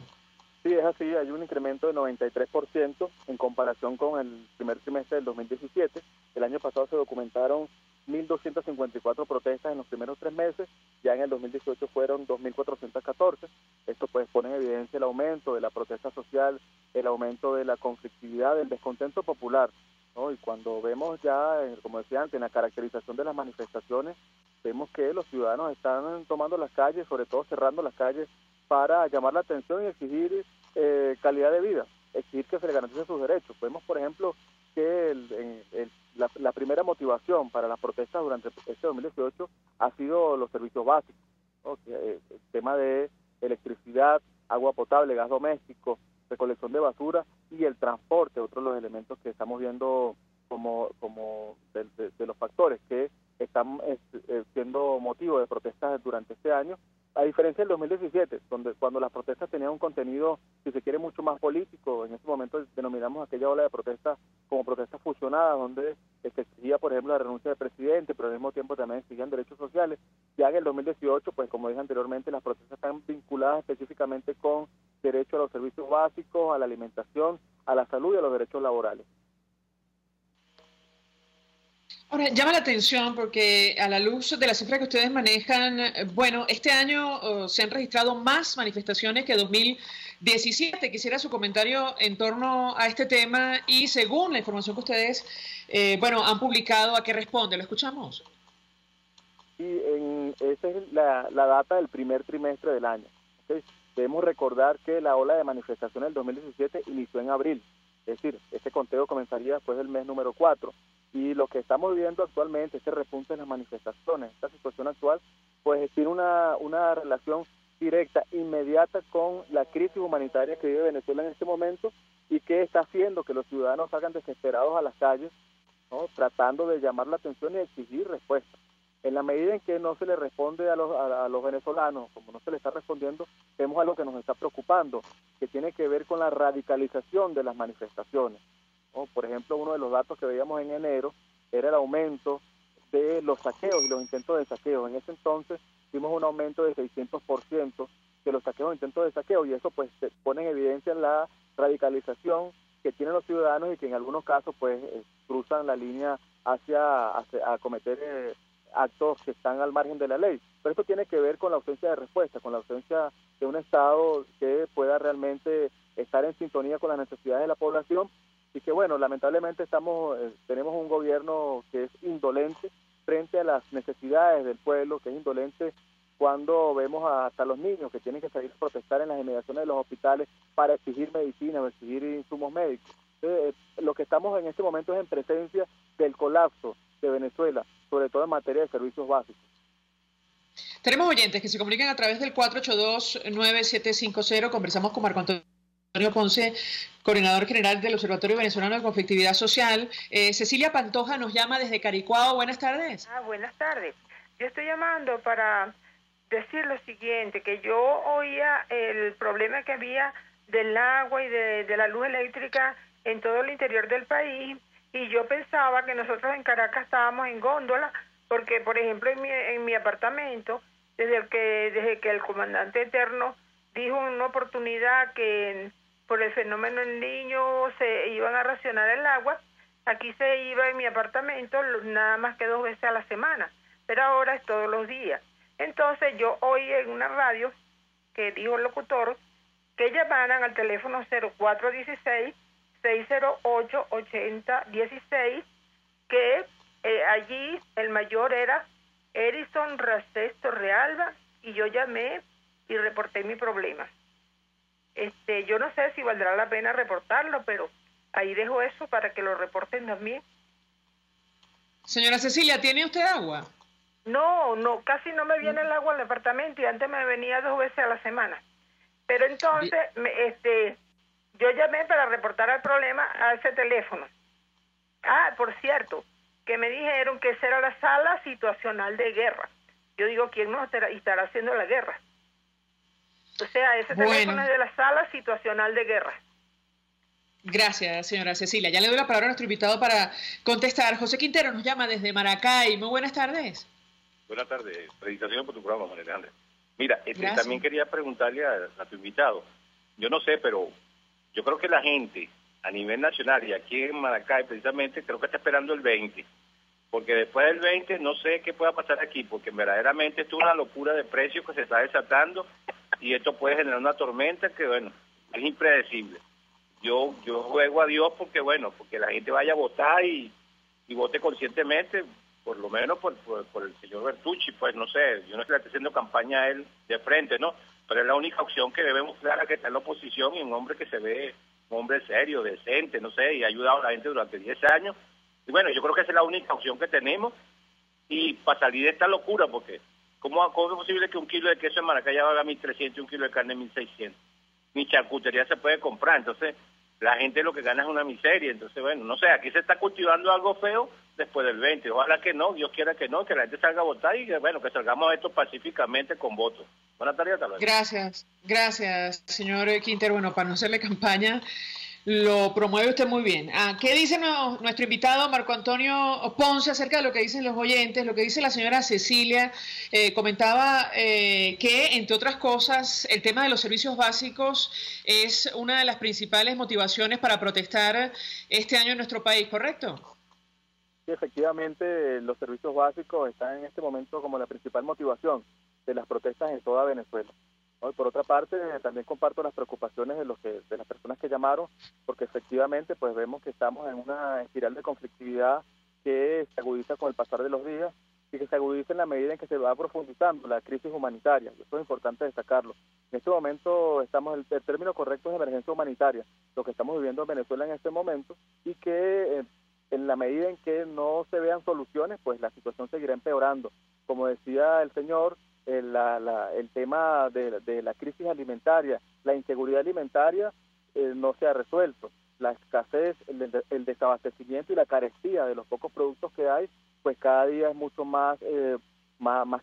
Sí, es así, hay un incremento de 93% en comparación con el primer trimestre del 2017. El año pasado se documentaron 1.254 protestas en los primeros 3 meses, ya en el 2018 fueron 2.414. Esto pues pone en evidencia el aumento de la protesta social, el aumento de la conflictividad, del descontento popular, ¿no? Y cuando vemos ya, como decía antes, en la caracterización de las manifestaciones, vemos que los ciudadanos están tomando las calles, sobre todo cerrando las calles, para llamar la atención y exigir calidad de vida, exigir que se le garanticen sus derechos. Vemos, por ejemplo, que la primera motivación para las protestas durante este 2018 ha sido los servicios básicos, ¿no? El tema de electricidad, agua potable, gas doméstico, recolección de basura y el transporte, otro de los elementos que estamos viendo como de los factores que están siendo motivo de protestas durante este año, a diferencia del 2017, cuando las protestas tenían un contenido, si se quiere, mucho más político. En ese momento denominamos aquella ola de protestas como protestas fusionadas, donde se exigía, por ejemplo, la renuncia del presidente, pero al mismo tiempo también exigían derechos sociales. Ya en el 2018, pues como dije anteriormente, las protestas están vinculadas específicamente con derecho a los servicios básicos, a la alimentación, a la salud y a los derechos laborales. Ahora, llama la atención porque a la luz de la cifra que ustedes manejan, bueno, este año se han registrado más manifestaciones que 2017. Quisiera su comentario en torno a este tema y según la información que ustedes, han publicado, ¿a qué responde? ¿Lo escuchamos? Sí, esa es la data del primer trimestre del año. ¿Okay? Debemos recordar que la ola de manifestaciones del 2017 inició en abril. Es decir, este conteo comenzaría después del mes número 4. Y lo que estamos viviendo actualmente, este repunte en las manifestaciones, esta situación actual, pues tiene una relación directa, inmediata con la crisis humanitaria que vive Venezuela en este momento y que está haciendo que los ciudadanos salgan desesperados a las calles, ¿no? Tratando de llamar la atención y exigir respuestas. En la medida en que no se le responde a los venezolanos, como no se le está respondiendo, vemos algo que nos está preocupando, que tiene que ver con la radicalización de las manifestaciones. Por ejemplo, uno de los datos que veíamos en enero era el aumento de los saqueos y los intentos de saqueo. En ese entonces vimos un aumento de 600% de los saqueos e intentos de saqueo, y eso pues pone en evidencia la radicalización que tienen los ciudadanos y que en algunos casos pues cruzan la línea hacia a cometer actos que están al margen de la ley. Pero esto tiene que ver con la ausencia de respuesta, con la ausencia de un Estado que pueda realmente estar en sintonía con las necesidades de la población. Y que bueno, lamentablemente tenemos un gobierno que es indolente frente a las necesidades del pueblo, que es indolente cuando vemos hasta los niños que tienen que salir a protestar en las inmediaciones de los hospitales para exigir medicina o exigir insumos médicos. Lo que estamos en este momento es en presencia del colapso de Venezuela, sobre todo en materia de servicios básicos. Tenemos oyentes que se comunican a través del 482-9750. Conversamos con Marco Antonio Ponce, coordinador general del Observatorio Venezolano de Conflictividad Social. Cecilia Pantoja nos llama desde Caricuao. Buenas tardes. Buenas tardes. Yo estoy llamando para decir lo siguiente, que yo oía el problema que había del agua y de la luz eléctrica en todo el interior del país, y yo pensaba que nosotros en Caracas estábamos en góndola, porque por ejemplo en mi apartamento, desde que el comandante Eterno dijo en una oportunidad que por el fenómeno del Niño se iban a racionar el agua, aquí se iba en mi apartamento nada más que 2 veces a la semana, pero ahora es todos los días. Entonces yo oí en una radio que dijo el locutor que llamaran al teléfono 0416-608-8016, que allí el mayor era Erison Racés Torrealba, y yo llamé y reporté mi problema. Yo no sé si valdrá la pena reportarlo, pero ahí dejo eso para que lo reporten también. Señora Cecilia, ¿tiene usted agua? No, casi no me viene el agua al apartamento, y antes me venía 2 veces a la semana. Pero entonces, yo llamé para reportar el problema a ese teléfono. Por cierto, que me dijeron que esa era la sala situacional de guerra. Yo digo, ¿quién nos estará haciendo la guerra? O sea, ese teléfono es de la sala situacional de guerra. Gracias, señora Cecilia. Ya le doy la palabra a nuestro invitado para contestar. José Quintero nos llama desde Maracay. Muy buenas tardes. Buenas tardes. Felicitaciones por tu programa, María Alejandra. Mira, también quería preguntarle a tu invitado. Yo no sé, pero yo creo que la gente a nivel nacional y aquí en Maracay precisamente creo que está esperando el 20. Porque después del 20 no sé qué pueda pasar aquí, porque verdaderamente esto es una locura de precios que se está desatando y esto puede generar una tormenta que, bueno, es impredecible. Yo ruego a Dios porque la gente vaya a votar y vote conscientemente, por lo menos por el señor Bertucci, pues no sé, yo no estoy haciendo campaña a él de frente, ¿no? Pero es la única opción que debemos clara, que está en la oposición, y un hombre que se ve, un hombre serio, decente, no sé, y ha ayudado a la gente durante 10 años. Y bueno, yo creo que esa es la única opción que tenemos, y para salir de esta locura, porque ¿cómo es posible que un kilo de queso en Maracay valga 1.300 y un kilo de carne 1.600? Ni charcutería se puede comprar, entonces la gente lo que gana es una miseria. Entonces, bueno, no sé, aquí se está cultivando algo feo después del 20, ojalá que no, Dios quiera que no, que la gente salga a votar y que, bueno, que salgamos esto pacíficamente con votos. Buenas tardes, hasta luego. Gracias, señor Quintero. Bueno, para no hacerle campaña, lo promueve usted muy bien. ¿Qué dice nuestro invitado Marco Antonio Ponce acerca de lo que dicen los oyentes, lo que dice la señora Cecilia? Comentaba que, entre otras cosas, el tema de los servicios básicos es una de las principales motivaciones para protestar este año en nuestro país, ¿correcto? Sí, efectivamente, los servicios básicos están en este momento como la principal motivación de las protestas en toda Venezuela. ¿No? Y por otra parte, también comparto las preocupaciones de las personas que llamaron, porque efectivamente pues vemos que estamos en una espiral de conflictividad que se agudiza con el pasar de los días y que se agudiza en la medida en que se va profundizando la crisis humanitaria. Y eso es importante destacarlo. En este momento el término correcto es emergencia humanitaria, lo que estamos viviendo en Venezuela en este momento, y que en la medida en que no se vean soluciones, pues la situación seguirá empeorando. Como decía el señor, el tema de la crisis alimentaria, la inseguridad alimentaria no se ha resuelto. La escasez, el desabastecimiento y la carestía de los pocos productos que hay, pues cada día es mucho más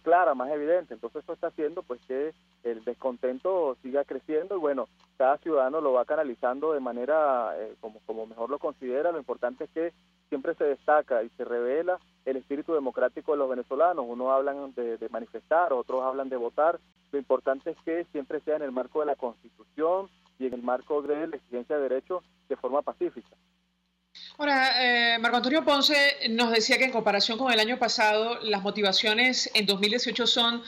clara, más evidente. Entonces eso está haciendo pues que el descontento siga creciendo y bueno, cada ciudadano lo va canalizando de manera como mejor lo considera. Lo importante es que siempre se destaca y se revela el espíritu democrático de los venezolanos. Unos hablan de manifestar, otros hablan de votar. Lo importante es que siempre sea en el marco de la Constitución y en el marco de la exigencia de derechos de forma pacífica. Ahora, Marco Antonio Ponce nos decía que en comparación con el año pasado, las motivaciones en 2018 son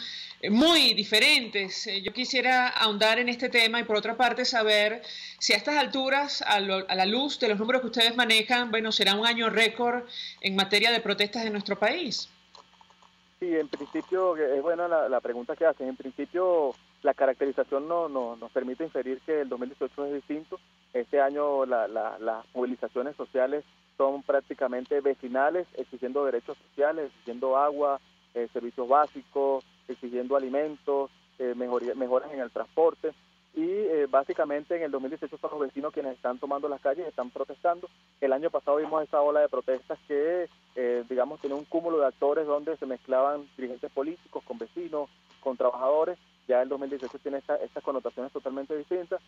muy diferentes. Yo quisiera ahondar en este tema y por otra parte saber si a estas alturas, a la luz de los números que ustedes manejan, bueno, será un año récord en materia de protestas en nuestro país. Sí, en principio, es buena la pregunta que hacen. En principio, la caracterización nos permite inferir que el 2018 es distinto. Este año las movilizaciones sociales son prácticamente vecinales, exigiendo derechos sociales, exigiendo agua, servicios básicos, exigiendo alimentos, mejoras en el transporte. Y básicamente en el 2018 son los vecinos quienes están tomando las calles, están protestando. El año pasado vimos esa ola de protestas que, digamos, tiene un cúmulo de actores donde se mezclaban dirigentes políticos con vecinos, con trabajadores. Ya el 2018 tiene estas connotaciones totalmente distintas.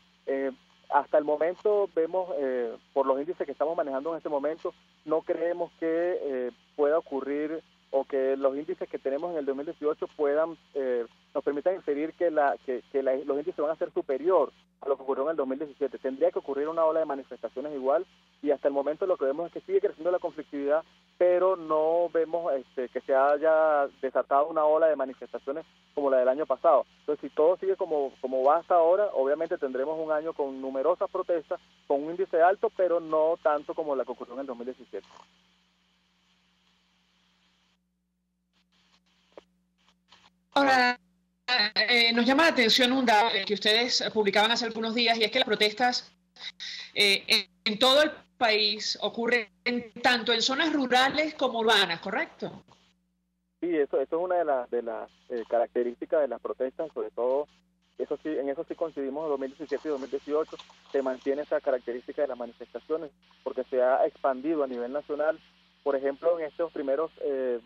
Hasta el momento vemos, por los índices que estamos manejando en este momento, no creemos que pueda ocurrir o que los índices que tenemos en el 2018 nos permitan inferir que los índices van a ser superior a lo que ocurrió en el 2017. Tendría que ocurrir una ola de manifestaciones igual y hasta el momento lo que vemos es que sigue creciendo la conflictividad, pero no vemos que se haya desatado una ola de manifestaciones como la del año pasado. Entonces, si todo sigue como va hasta ahora, obviamente tendremos un año con numerosas protestas, con un índice alto, pero no tanto como la que ocurrió en el 2017. Ahora, nos llama la atención un dato que ustedes publicaban hace algunos días, y es que las protestas en todo el país ocurren tanto en zonas rurales como urbanas, ¿correcto? Sí, eso es una de las características de las protestas, sobre todo, en eso sí coincidimos en 2017 y 2018, se mantiene esa característica de las manifestaciones, porque se ha expandido a nivel nacional por ejemplo, en estos primeros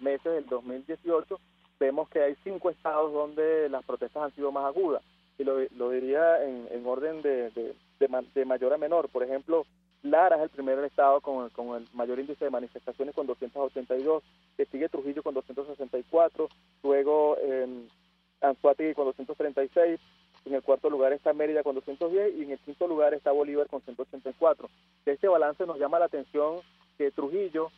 meses del 2018, vemos que hay 5 estados donde las protestas han sido más agudas, y lo diría en orden de mayor a menor. Por ejemplo, Lara es el primer estado con el mayor índice de manifestaciones, con 282, que sigue Trujillo con 264, luego Anzoátegui con 236, en el cuarto lugar está Mérida con 210 y en el quinto lugar está Bolívar con 184. De este balance nos llama la atención que Trujillo,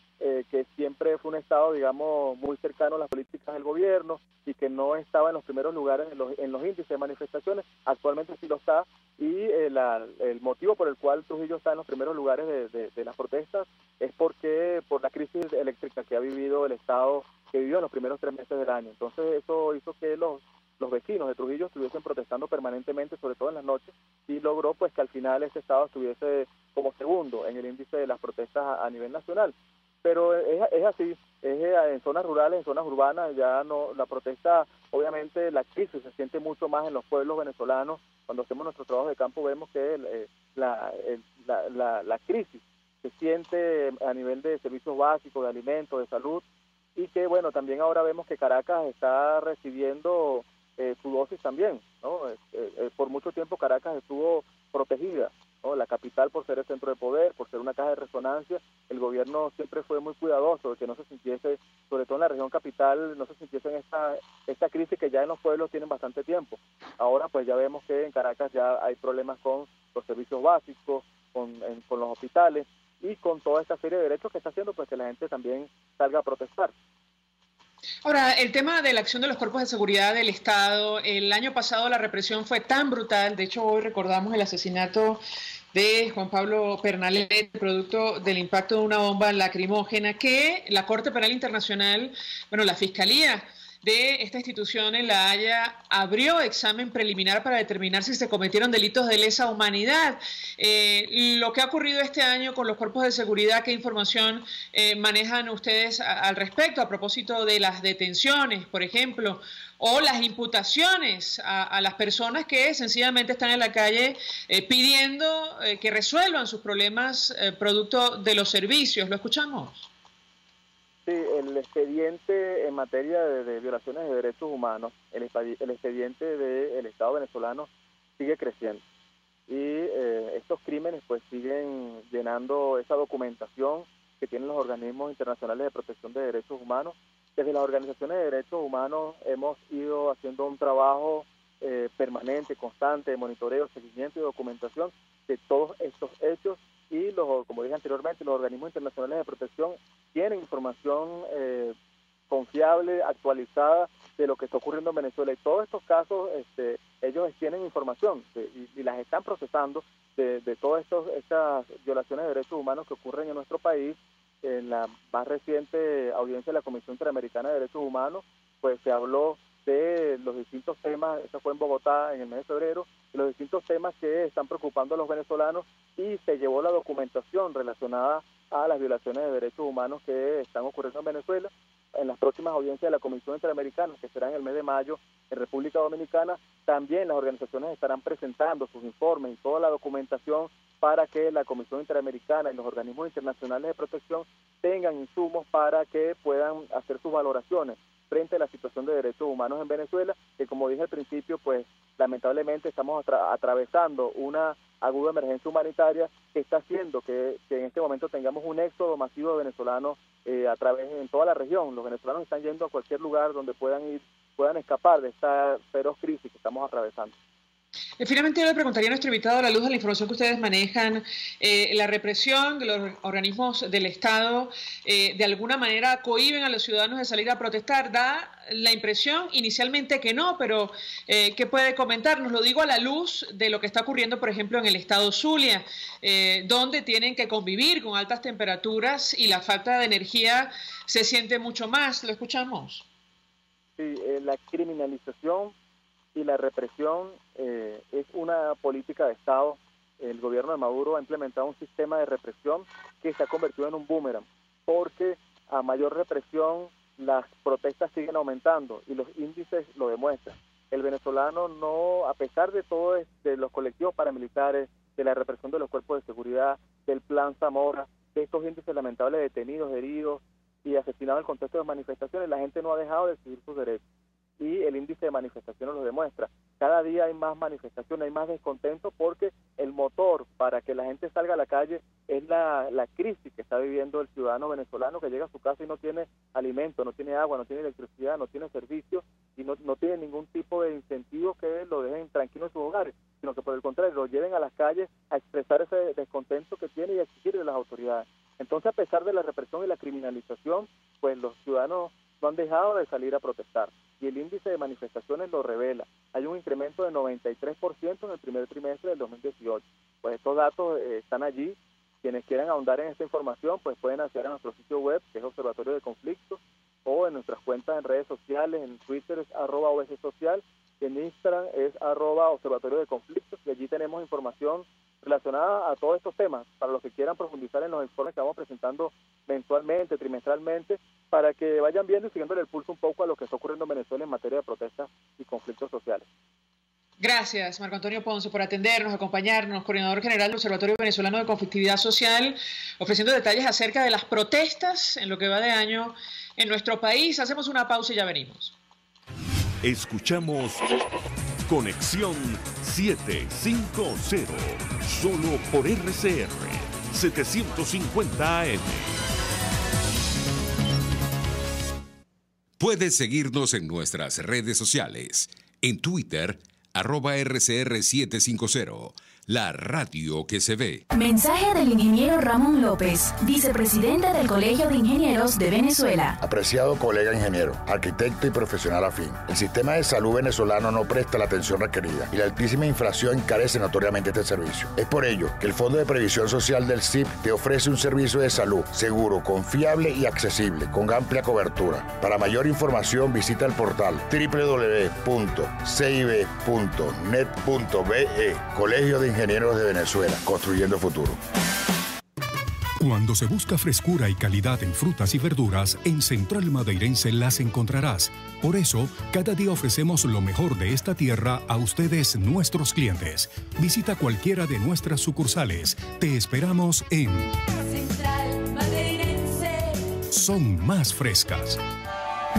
que siempre fue un estado, digamos, muy cercano a las políticas del gobierno y que no estaba en los primeros lugares en los índices de manifestaciones, actualmente sí lo está, y el motivo por el cual Trujillo está en los primeros lugares de las protestas es porque por la crisis eléctrica que ha vivido el estado, que vivió en los primeros 3 meses del año. Entonces eso hizo que los vecinos de Trujillo estuviesen protestando permanentemente, sobre todo en las noches, y logró pues que al final este estado estuviese como segundo en el índice de las protestas a nivel nacional. Pero es así, en zonas rurales, en zonas urbanas, ya no, la protesta, obviamente la crisis se siente mucho más en los pueblos venezolanos. Cuando hacemos nuestro trabajo de campo vemos que la crisis se siente a nivel de servicios básicos, de alimentos, de salud, y que bueno, también ahora vemos que Caracas está recibiendo su dosis también, ¿no? Por mucho tiempo Caracas estuvo protegida, ¿no? La capital, por ser el centro de poder, por ser una caja de resonancia, el gobierno siempre fue muy cuidadoso de que no se sintiese, sobre todo en la región capital, no se sintiese en esta crisis que ya en los pueblos tienen bastante tiempo. Ahora pues ya vemos que en Caracas ya hay problemas con los servicios básicos, con los hospitales y con toda esta serie de derechos que está haciendo pues que la gente también salga a protestar. Ahora, el tema de la acción de los cuerpos de seguridad del Estado, el año pasado la represión fue tan brutal, de hecho hoy recordamos el asesinato de Juan Pablo Pernalete, producto del impacto de una bomba lacrimógena, que la Corte Penal Internacional, bueno, la Fiscalía de esta institución en La Haya abrió examen preliminar para determinar si se cometieron delitos de lesa humanidad. Lo que ha ocurrido este año con los cuerpos de seguridad, ¿qué información manejan ustedes al respecto a propósito de las detenciones, por ejemplo, o las imputaciones a las personas que sencillamente están en la calle pidiendo que resuelvan sus problemas producto de los servicios? ¿Lo escuchamos? Sí, el expediente en materia de violaciones de derechos humanos, el expediente del Estado venezolano sigue creciendo y estos crímenes pues siguen llenando esa documentación que tienen los organismos internacionales de protección de derechos humanos. Desde las organizaciones de derechos humanos hemos ido haciendo un trabajo permanente, constante, de monitoreo, seguimiento y documentación de todos estos hechos y, como dije anteriormente, los organismos internacionales de protección tienen información confiable, actualizada de lo que está ocurriendo en Venezuela. Y todos estos casos, ellos tienen información y las están procesando de todas estas violaciones de derechos humanos que ocurren en nuestro país. En la más reciente audiencia de la Comisión Interamericana de Derechos Humanos, pues se habló de los distintos temas, eso fue en Bogotá en el mes de febrero, de los distintos temas que están preocupando a los venezolanos y se llevó la documentación relacionada a las violaciones de derechos humanos que están ocurriendo en Venezuela. En las próximas audiencias de la Comisión Interamericana, que será en el mes de mayo en República Dominicana, también las organizaciones estarán presentando sus informes y toda la documentación para que la Comisión Interamericana y los organismos internacionales de protección tengan insumos para que puedan hacer sus valoraciones frente a la situación de derechos humanos en Venezuela, que como dije al principio, pues lamentablemente estamos atravesando una aguda emergencia humanitaria que está haciendo que en este momento tengamos un éxodo masivo de venezolanos en toda la región. Los venezolanos están yendo a cualquier lugar donde puedan escapar de esta feroz crisis que estamos atravesando. Finalmente yo le preguntaría a nuestro invitado, a la luz de la información que ustedes manejan, la represión de los organismos del Estado de alguna manera cohíben a los ciudadanos de salir a protestar. Da la impresión inicialmente que no, pero ¿qué puede comentarnos? Lo digo a la luz de lo que está ocurriendo, por ejemplo, en el estado Zulia, donde tienen que convivir con altas temperaturas y la falta de energía se siente mucho más. ¿Lo escuchamos? Sí, la criminalización y la represión es una política de Estado. El gobierno de Maduro ha implementado un sistema de represión que se ha convertido en un boomerang, porque a mayor represión las protestas siguen aumentando y los índices lo demuestran. El venezolano no, a pesar de todo, de los colectivos paramilitares, de la represión de los cuerpos de seguridad, del plan Zamora, de estos índices lamentables de detenidos, heridos, y asesinado en el contexto de manifestaciones, la gente no ha dejado de exigir sus derechos. Y el índice de manifestaciones lo demuestra. Cada día hay más manifestaciones, hay más descontento, porque el motor para que la gente salga a la calle es la crisis que está viviendo el ciudadano venezolano, que llega a su casa y no tiene alimento, no tiene agua, no tiene electricidad, no tiene servicios y no tiene ningún tipo de incentivo que lo dejen tranquilo en sus hogares, sino que por el contrario lo lleven a las calles a expresar ese descontento que tiene y a exigirle a las autoridades. Entonces, a pesar de la represión y la criminalización, pues los ciudadanos no han dejado de salir a protestar, y el índice de manifestaciones lo revela. Hay un incremento de 93% en el primer trimestre del 2018. Pues estos datos están allí. Quienes quieran ahondar en esta información, pues pueden acceder a nuestro sitio web, que es Observatorio de Conflictos, o en nuestras cuentas en redes sociales. En Twitter es @OBCSocial, en Instagram es @Observatorio de Conflictos, y allí tenemos información relacionada a todos estos temas, para los que quieran profundizar en los informes que vamos presentando mensualmente, trimestralmente, para que vayan viendo y siguiéndole el pulso un poco a lo que está ocurriendo en Venezuela en materia de protestas y conflictos sociales. Gracias, Marco Antonio Ponce, por atendernos, acompañarnos, coordinador general del Observatorio Venezolano de Conflictividad Social, ofreciendo detalles acerca de las protestas en lo que va de año en nuestro país. Hacemos una pausa y ya venimos. Escuchamos Conexión 750, solo por RCR 750 AM. Puedes seguirnos en nuestras redes sociales. En Twitter, @RCR750, la radio que se ve. Mensaje del ingeniero Ramón López, vicepresidente del Colegio de Ingenieros de Venezuela. Apreciado colega ingeniero, arquitecto y profesional afín, el sistema de salud venezolano no presta la atención requerida y la altísima inflación encarece notoriamente este servicio. Es por ello que el Fondo de Previsión Social del CIP te ofrece un servicio de salud seguro, confiable y accesible, con amplia cobertura. Para mayor información visita el portal www.cib.net.be, Colegio de Ingenieros de Venezuela, construyendo futuro. Cuando se busca frescura y calidad en frutas y verduras, en Central Madeirense las encontrarás. Por eso, cada día ofrecemos lo mejor de esta tierra a ustedes, nuestros clientes. Visita cualquiera de nuestras sucursales. Te esperamos en Central Madeirense. Son más frescas.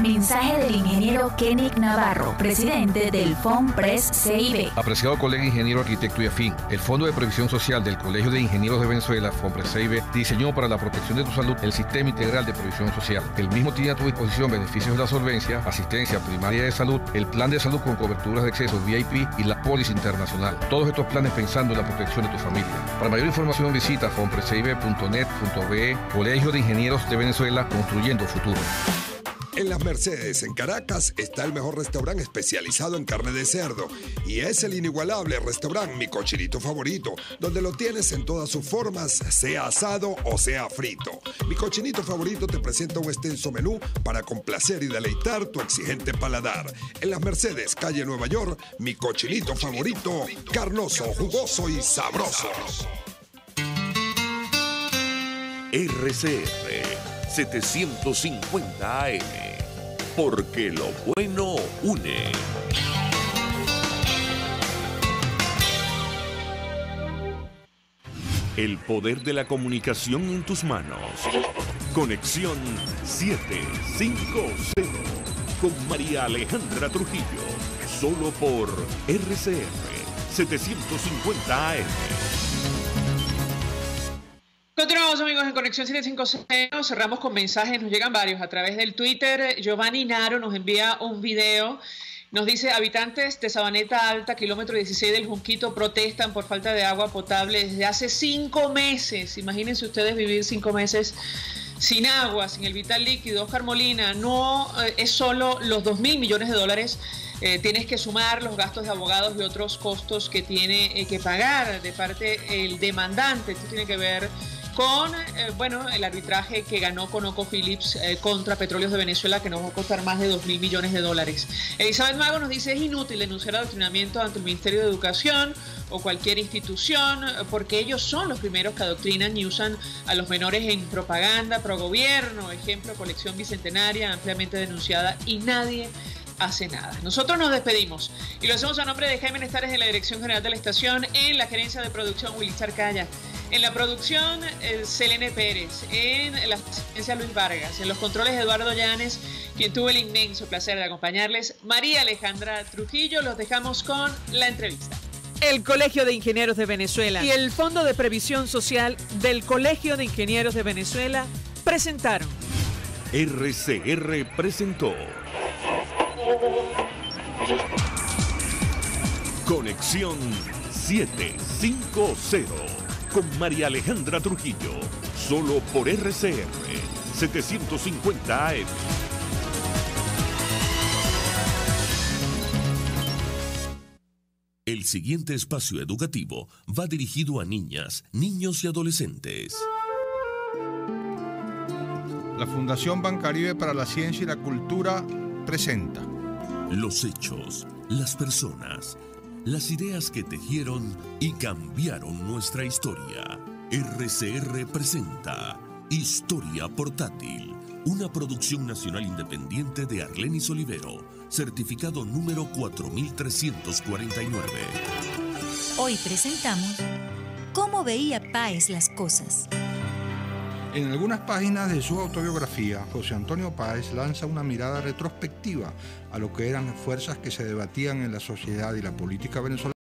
Mensaje del ingeniero Kenick Navarro, presidente del FONPRES CIB. Apreciado colega ingeniero, arquitecto y afín, el Fondo de Previsión Social del Colegio de Ingenieros de Venezuela, FONPRES CIB, diseñó para la protección de tu salud el Sistema Integral de Previsión Social. El mismo tiene a tu disposición beneficios de la solvencia, asistencia primaria de salud, el plan de salud con coberturas de acceso VIP y la póliza internacional. Todos estos planes pensando en la protección de tu familia. Para mayor información visita fonprescib.net.be, Colegio de Ingenieros de Venezuela, construyendo futuro. En Las Mercedes, en Caracas, está el mejor restaurante especializado en carne de cerdo. Y es el inigualable restaurante Mi Cochinito Favorito, donde lo tienes en todas sus formas, sea asado o sea frito. Mi Cochinito Favorito te presenta un extenso menú para complacer y deleitar tu exigente paladar. En Las Mercedes, calle Nueva York, Mi Cochinito Favorito, carnoso, jugoso y sabroso. RCR 750 AM, porque lo bueno une. El poder de la comunicación en tus manos. Conexión 750 con María Alejandra Trujillo, solo por RCR 750 AM. Continuamos, amigos, en Conexión 750. Cerramos con mensajes, nos llegan varios a través del Twitter. Giovanni Naro nos envía un video. Nos dice: habitantes de Sabaneta Alta, kilómetro 16 del Junquito, protestan por falta de agua potable desde hace 5 meses. Imagínense ustedes vivir 5 meses sin agua, sin el vital líquido. Oscar Molina, no es solo los 2.000 millones de dólares. Tienes que sumar los gastos de abogados y otros costos que tiene que pagar de parte del demandante. Esto tiene que ver con el arbitraje que ganó ConocoPhillips contra Petróleos de Venezuela, que nos va a costar más de 2.000 millones de dólares. Elizabeth Mago nos dice: es inútil denunciar adoctrinamiento ante el Ministerio de Educación o cualquier institución, porque ellos son los primeros que adoctrinan y usan a los menores en propaganda pro gobierno. Ejemplo, colección bicentenaria ampliamente denunciada, y nadie hace nada. Nosotros nos despedimos y lo hacemos a nombre de Jaime Nestares, en la dirección general de la estación, en la gerencia de producción Willy Charcaya, En la producción, Selene Pérez. En la asistencia, Luis Vargas. En los controles, Eduardo Llanes, quien tuvo el inmenso placer de acompañarles, María Alejandra Trujillo. Los dejamos con la entrevista. El Colegio de Ingenieros de Venezuela y el Fondo de Previsión Social del Colegio de Ingenieros de Venezuela presentaron. RCR presentó Conexión 750 con María Alejandra Trujillo, solo por RCR 750 AM. El siguiente espacio educativo va dirigido a niñas, niños y adolescentes. La Fundación Bancaribe para la Ciencia y la Cultura presenta los hechos, las personas, las ideas que tejieron y cambiaron nuestra historia. RCR presenta Historia Portátil, una producción nacional independiente de Arlenis Olivero, certificado número 4349. Hoy presentamos ¿Cómo veía Páez las cosas? En algunas páginas de su autobiografía, José Antonio Páez lanza una mirada retrospectiva a lo que eran las fuerzas que se debatían en la sociedad y la política venezolana